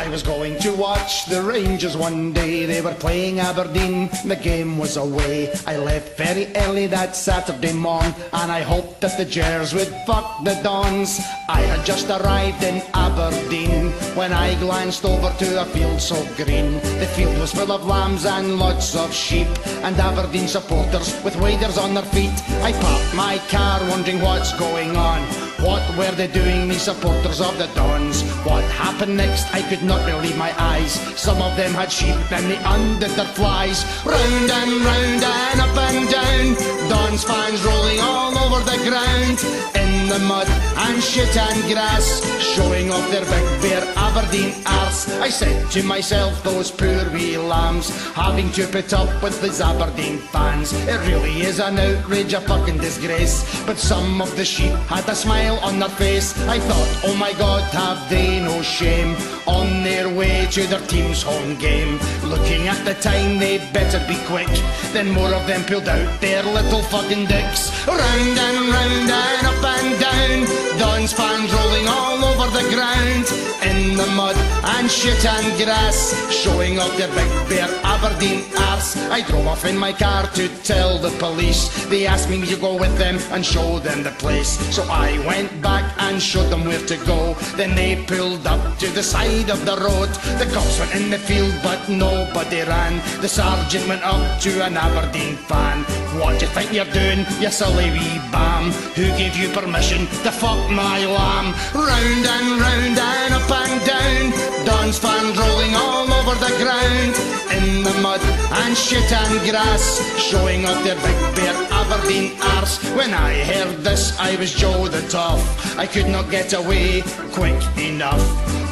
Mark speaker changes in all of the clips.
Speaker 1: I was going to watch the Rangers one day. They were playing Aberdeen, the game was away. I left very early that Saturday morn, and I hoped that the Gers would fuck the Dons. I had just arrived in Aberdeen when I glanced over to a field so green. The field was full of lambs and lots of sheep, and Aberdeen supporters with waders on their feet. I parked my car wondering what's going on. What were they doing, these supporters of the Dons? What happened next? I could not believe my eyes. Some of them had sheep and they undid their flies. Round and up and down, Dons fans rolling all over the ground, in the mud and shit and grass, showing off their big bare Aberdeen arse. I said to myself, those poor wee lambs, having to put up with these Aberdeen fans. It really is an outrage, a fucking disgrace. But some of the sheep had a smile on their face. I thought, oh my God, have they no shame, on their way to their team's home game. Looking at the time, they'd better be quick. Then more of them pulled out their little fucking dicks. Round and up and down, Dons fans rolling all over the ground, in the mud and shit and grass, showing off their big bare Aberdeen arse. I drove off in my car to tell the police. They asked me to go with them and show them the place. So I went back and showed them where to go. Then they pulled up to the side of the road. The cops went in the field but nobody ran. The sergeant went up to an Aberdeen fan. What do you think you're doing, you silly wee bam? Who gave you permission to fuck my lamb? Round and up and down, Dons fans rolling all over the ground, in the mud and shit and grass, showing off their big bare Aberdeen arse. When I heard this, I was Joe the Tough. I could not get away quick enough.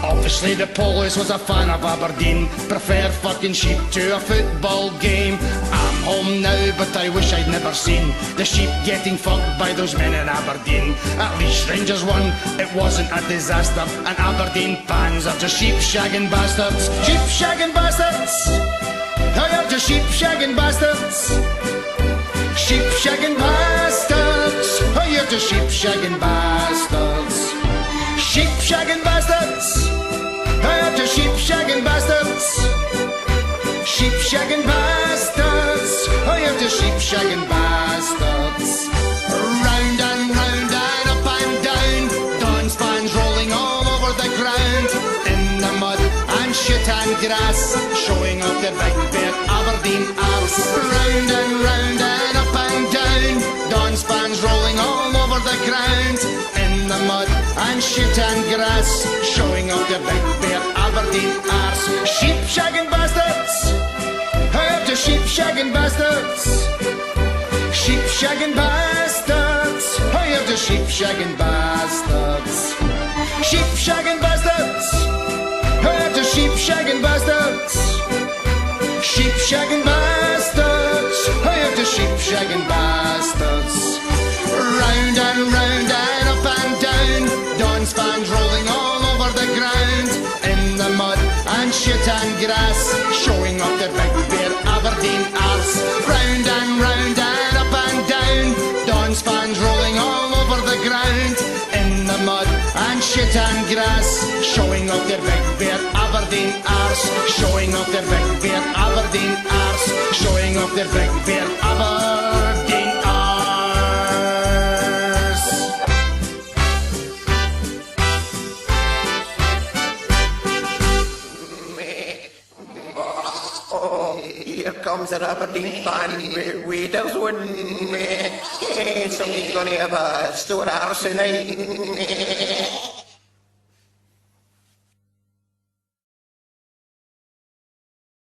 Speaker 1: Obviously the police was a fan of Aberdeen, preferred fucking sheep to a football game. I'm home now, but I wish I'd never seen the sheep getting fucked by those men in Aberdeen. At least Rangers won, it wasn't a disaster, and Aberdeen fans are just sheep shagging bastards. Sheep shagging bastards! I are just sheep shagging bastards. Sheep shagging bastards! I are just sheep shagging bastards. Sheep shagging bastards! I are just sheep shagging bastards. Sheep shagging bastards! I are just sheep shagging bastards. Round and up and down, Dons fans rolling all over the ground, in the mud and shit and grass, showing off their big bare Aberdeen arse. Round and up and down, Dons fans rolling all over the ground, in the mud and shit and grass, showing off their big bare Aberdeen arse. Sheep shagging bastards! I have to sheep shagging bastards. Sheep shagging bastards! I have to sheep shagging bastards. Sheep shagging bastards! I have to sheep shagging bastards. Sheep shagging bastards! I have to sheep shagging bastards. Round and up and down, Dons fans rolling all over the ground, in the mud and shit and grass, showing off their big bare Aberdeen arse. Round and up and down, Dons fans rolling all over the ground, in the mud and shit and grass, showing off their big bare Aberdeen arse, showing off their big bare Aberdeen arse, showing off their big bare Aberdeen arse.
Speaker 2: Here comes an Aberdeen fan with waders on. Somebody's going to have a store arse tonight.